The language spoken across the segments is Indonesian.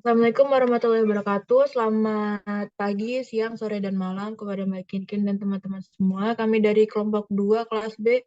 Assalamualaikum warahmatullahi wabarakatuh. Selamat pagi, siang, sore, dan malam kepada Mbak Kinkin dan teman-teman semua. Kami dari kelompok 2 kelas B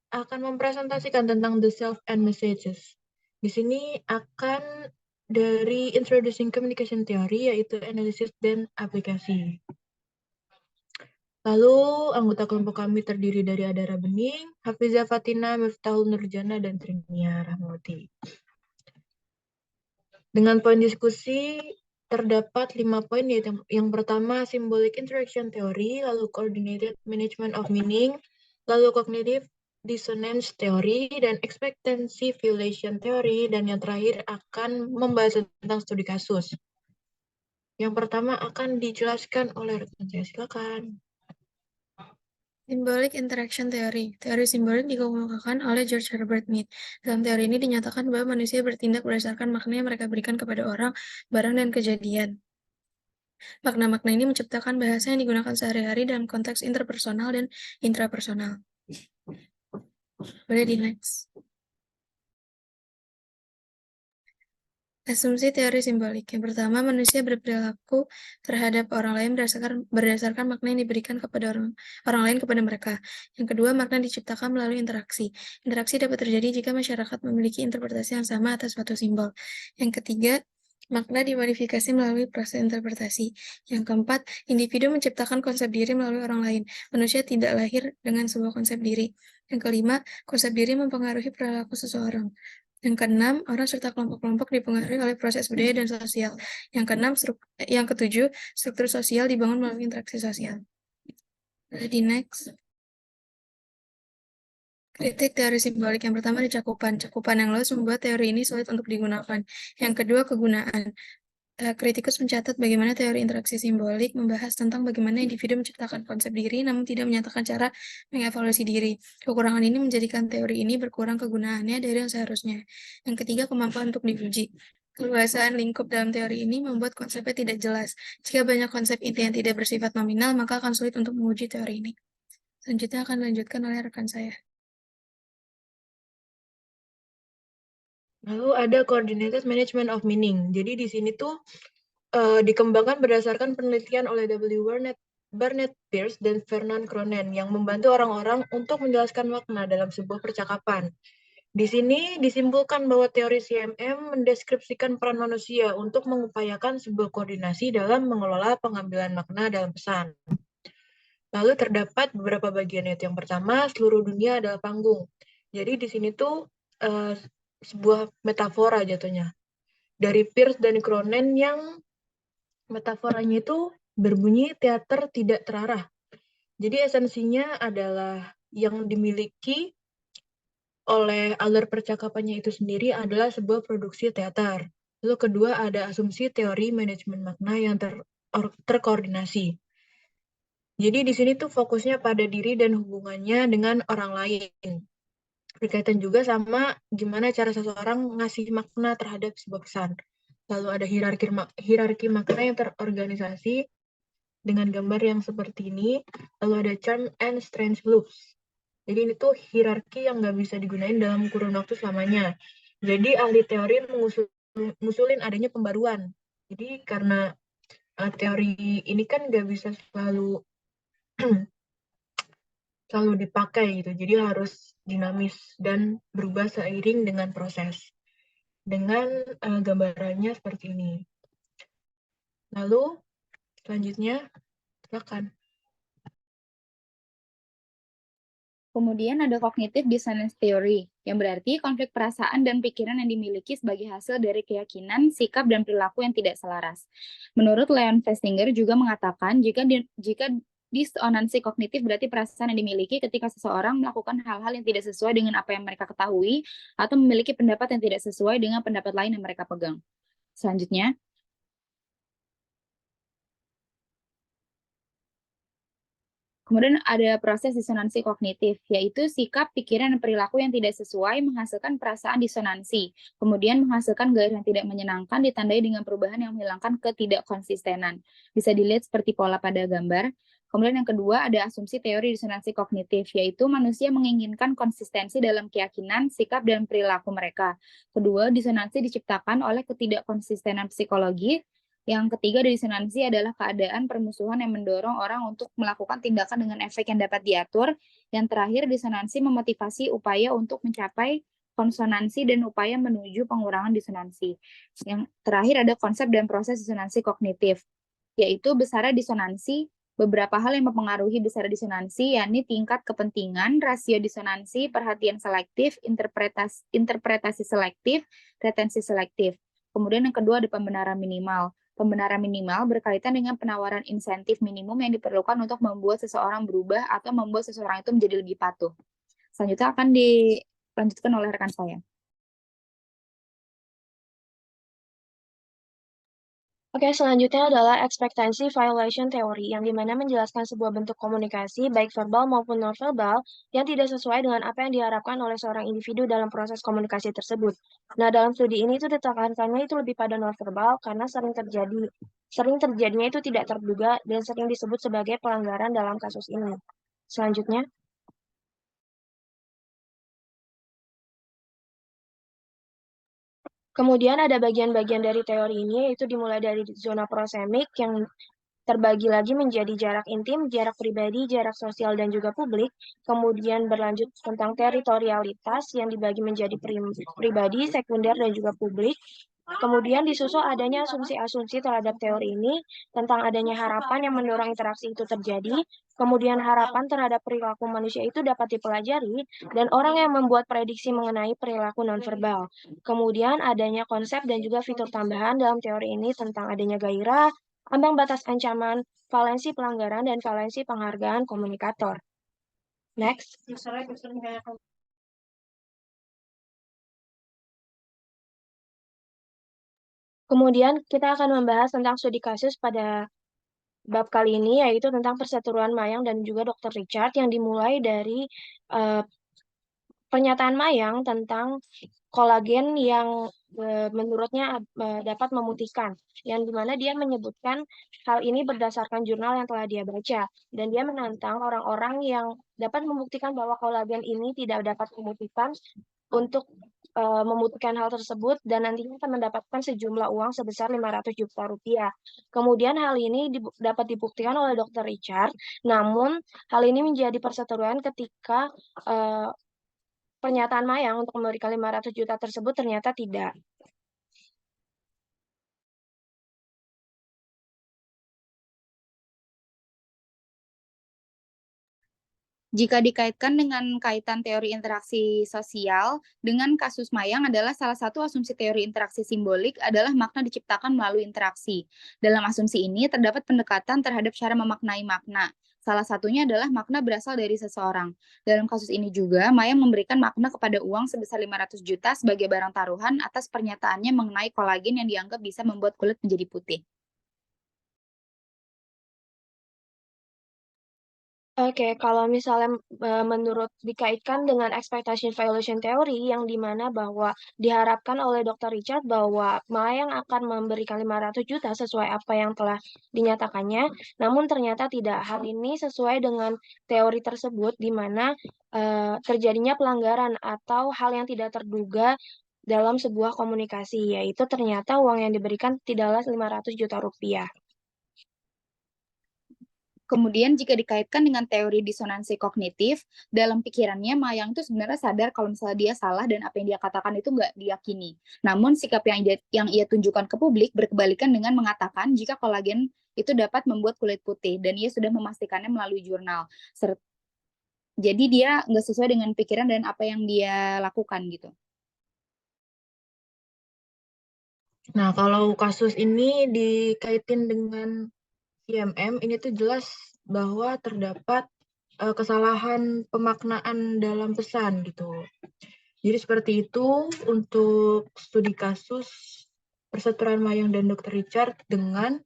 akan mempresentasikan tentang the self and messages. Di sini akan dari Introducing Communication Theory, yaitu analisis dan aplikasi. Lalu anggota kelompok kami terdiri dari Adara Bening, Hafizah Fatina, Miftahul Nurjana, dan Trinia Rahmawati. Dengan poin diskusi terdapat 5 poin, yaitu yang pertama symbolic interaction theory, lalu coordinated management of meaning, lalu cognitive dissonance theory, dan expectancy violation theory, dan yang terakhir akan membahas tentang studi kasus. Yang pertama akan dijelaskan oleh rekan saya, silakan. Symbolic Interaction Theory. Teori simbolik dikemukakan oleh George Herbert Mead. Dalam teori ini dinyatakan bahwa manusia bertindak berdasarkan makna yang mereka berikan kepada orang, barang, dan kejadian. Makna-makna ini menciptakan bahasa yang digunakan sehari-hari dalam konteks interpersonal dan intrapersonal. Boleh di next. Asumsi teori simbolik. Yang pertama, manusia berperilaku terhadap orang lain berdasarkan makna yang diberikan kepada orang lain kepada mereka. Yang kedua, makna diciptakan melalui interaksi. Interaksi dapat terjadi jika masyarakat memiliki interpretasi yang sama atas suatu simbol. Yang ketiga, makna dimodifikasi melalui proses interpretasi. Yang keempat, individu menciptakan konsep diri melalui orang lain. Manusia tidak lahir dengan sebuah konsep diri. Yang kelima, konsep diri mempengaruhi perilaku seseorang. Yang keenam, orang serta kelompok-kelompok dipengaruhi oleh proses budaya dan sosial. Yang ketujuh, struktur sosial dibangun melalui interaksi sosial. Di next. Kritik teori simbolik. Yang pertama di cakupan. Cakupan yang luas membuat teori ini sulit untuk digunakan. Yang kedua, kegunaan. Kritikus mencatat bagaimana teori interaksi simbolik membahas tentang bagaimana individu menciptakan konsep diri namun tidak menyatakan cara mengevaluasi diri. Kekurangan ini menjadikan teori ini berkurang kegunaannya dari yang seharusnya. Yang ketiga, kemampuan untuk diuji. Keluasan lingkup dalam teori ini membuat konsepnya tidak jelas. Jika banyak konsep inti yang tidak bersifat nominal, maka akan sulit untuk menguji teori ini. Selanjutnya akan dilanjutkan oleh rekan saya. Lalu ada coordinated management of meaning. Jadi di sini tuh dikembangkan berdasarkan penelitian oleh W. Barnett Peirce dan Vernon Cronen yang membantu orang-orang untuk menjelaskan makna dalam sebuah percakapan. Di sini disimpulkan bahwa teori CMM mendeskripsikan peran manusia untuk mengupayakan sebuah koordinasi dalam mengelola pengambilan makna dalam pesan. Lalu terdapat beberapa bagian, yaitu yang pertama, seluruh dunia adalah panggung. Jadi di sini tuh sebuah metafora jatuhnya. Dari Peirce dan Cronen yang metaforanya itu berbunyi teater tidak terarah. Jadi esensinya adalah yang dimiliki oleh alur percakapannya itu sendiri adalah sebuah produksi teater. Lalu kedua ada asumsi teori manajemen makna yang terkoordinasi. Jadi di sini tuh fokusnya pada diri dan hubungannya dengan orang lain. Berkaitan juga sama gimana cara seseorang ngasih makna terhadap sebuah pesan. Lalu ada hierarki makna yang terorganisasi dengan gambar yang seperti ini. Lalu ada charm and strange loops. Jadi ini tuh hierarki yang nggak bisa digunain dalam kurun waktu selamanya. Jadi ahli teori ngusulin adanya pembaruan. Jadi karena teori ini kan nggak bisa selalu dipakai gitu. Jadi harus dinamis dan berubah seiring dengan proses. Dengan gambarannya seperti ini. Lalu selanjutnya silakan. Kemudian ada cognitive dissonance theory, yang berarti konflik perasaan dan pikiran yang dimiliki sebagai hasil dari keyakinan, sikap, dan perilaku yang tidak selaras. Menurut Leon Festinger juga mengatakan, jika disonansi kognitif berarti perasaan yang dimiliki ketika seseorang melakukan hal-hal yang tidak sesuai dengan apa yang mereka ketahui, atau memiliki pendapat yang tidak sesuai dengan pendapat lain yang mereka pegang. Selanjutnya, kemudian ada proses disonansi kognitif, yaitu sikap, pikiran, dan perilaku yang tidak sesuai menghasilkan perasaan disonansi, kemudian menghasilkan gairah yang tidak menyenangkan ditandai dengan perubahan yang menghilangkan ketidakkonsistenan. Bisa dilihat seperti pola pada gambar. Kemudian yang kedua ada asumsi teori disonansi kognitif, yaitu manusia menginginkan konsistensi dalam keyakinan, sikap, dan perilaku mereka. Kedua, disonansi diciptakan oleh ketidakkonsistenan psikologi. Yang ketiga, disonansi adalah keadaan permusuhan yang mendorong orang untuk melakukan tindakan dengan efek yang dapat diatur. Yang terakhir, disonansi memotivasi upaya untuk mencapai konsonansi dan upaya menuju pengurangan disonansi. Yang terakhir ada konsep dan proses disonansi kognitif, yaitu besarnya disonansi. Beberapa hal yang mempengaruhi besar disonansi, yakni tingkat kepentingan, rasio disonansi, perhatian selektif, interpretasi selektif, retensi selektif. Kemudian yang kedua ada pembenaran minimal. Pembenaran minimal berkaitan dengan penawaran insentif minimum yang diperlukan untuk membuat seseorang berubah atau membuat seseorang itu menjadi lebih patuh. Selanjutnya akan dilanjutkan oleh rekan saya. Oke, selanjutnya adalah expectancy violation theory, yang dimana menjelaskan sebuah bentuk komunikasi, baik verbal maupun non-verbal, yang tidak sesuai dengan apa yang diharapkan oleh seorang individu dalam proses komunikasi tersebut. Nah, dalam studi ini itu ditekankannya itu lebih pada non-verbal, karena sering terjadinya itu tidak terduga, dan sering disebut sebagai pelanggaran dalam kasus ini. Selanjutnya. Kemudian ada bagian-bagian dari teori ini, yaitu dimulai dari zona prosemik yang terbagi lagi menjadi jarak intim, jarak pribadi, jarak sosial, dan juga publik. Kemudian berlanjut tentang teritorialitas yang dibagi menjadi pribadi, sekunder, dan juga publik. Kemudian disusul adanya asumsi-asumsi terhadap teori ini tentang adanya harapan yang mendorong interaksi itu terjadi. Kemudian harapan terhadap perilaku manusia itu dapat dipelajari dan orang yang membuat prediksi mengenai perilaku nonverbal. Kemudian adanya konsep dan juga fitur tambahan dalam teori ini tentang adanya gairah, ambang batas ancaman, valensi pelanggaran, dan valensi penghargaan komunikator. Next. Kemudian kita akan membahas tentang studi kasus pada bab kali ini, yaitu tentang perseteruan Mayang dan juga Dr. Richard, yang dimulai dari pernyataan Mayang tentang kolagen yang menurutnya dapat memutihkan, yang dimana dia menyebutkan hal ini berdasarkan jurnal yang telah dia baca, dan dia menantang orang-orang yang dapat membuktikan bahwa kolagen ini tidak dapat memutihkan untuk membuktikan hal tersebut, dan nantinya akan mendapatkan sejumlah uang sebesar 500 juta rupiah. Kemudian hal ini dapat dibuktikan oleh Dr. Richard, namun hal ini menjadi perseteruan ketika pernyataan Mayang untuk memberikan 500 juta tersebut ternyata tidak. Jika dikaitkan dengan kaitan teori interaksi sosial, dengan kasus Mayang adalah salah satu asumsi teori interaksi simbolik adalah makna diciptakan melalui interaksi. Dalam asumsi ini terdapat pendekatan terhadap cara memaknai makna. Salah satunya adalah makna berasal dari seseorang. Dalam kasus ini juga, Mayang memberikan makna kepada uang sebesar 500 juta sebagai barang taruhan atas pernyataannya mengenai kolagen yang dianggap bisa membuat kulit menjadi putih. Oke, kalau misalnya menurut dikaitkan dengan expectation violation theory, yang dimana bahwa diharapkan oleh Dr. Richard bahwa Mayang akan memberikan 500 juta sesuai apa yang telah dinyatakannya, namun ternyata tidak. Hal ini sesuai dengan teori tersebut, di mana terjadinya pelanggaran atau hal yang tidak terduga dalam sebuah komunikasi, yaitu ternyata uang yang diberikan tidaklah 500 juta rupiah. Kemudian jika dikaitkan dengan teori disonansi kognitif, dalam pikirannya Mayang itu sebenarnya sadar kalau misalnya dia salah dan apa yang dia katakan itu nggak diyakini. Namun sikap yang ia tunjukkan ke publik berkebalikan dengan mengatakan jika kolagen itu dapat membuat kulit putih dan ia sudah memastikannya melalui jurnal. Jadi dia nggak sesuai dengan pikiran dan apa yang dia lakukan gitu. Nah, kalau kasus ini dikaitin dengan IMM, ini tuh jelas bahwa terdapat kesalahan pemaknaan dalam pesan gitu. Jadi seperti itu untuk studi kasus perseteruan Mayang dan Dr. Richard dengan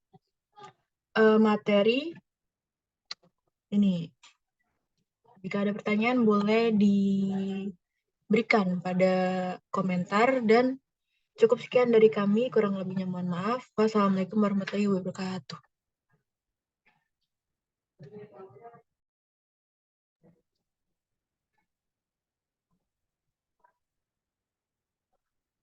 materi ini. Jika ada pertanyaan boleh diberikan pada komentar, dan cukup sekian dari kami, kurang lebihnya mohon maaf. Wassalamualaikum warahmatullahi wabarakatuh.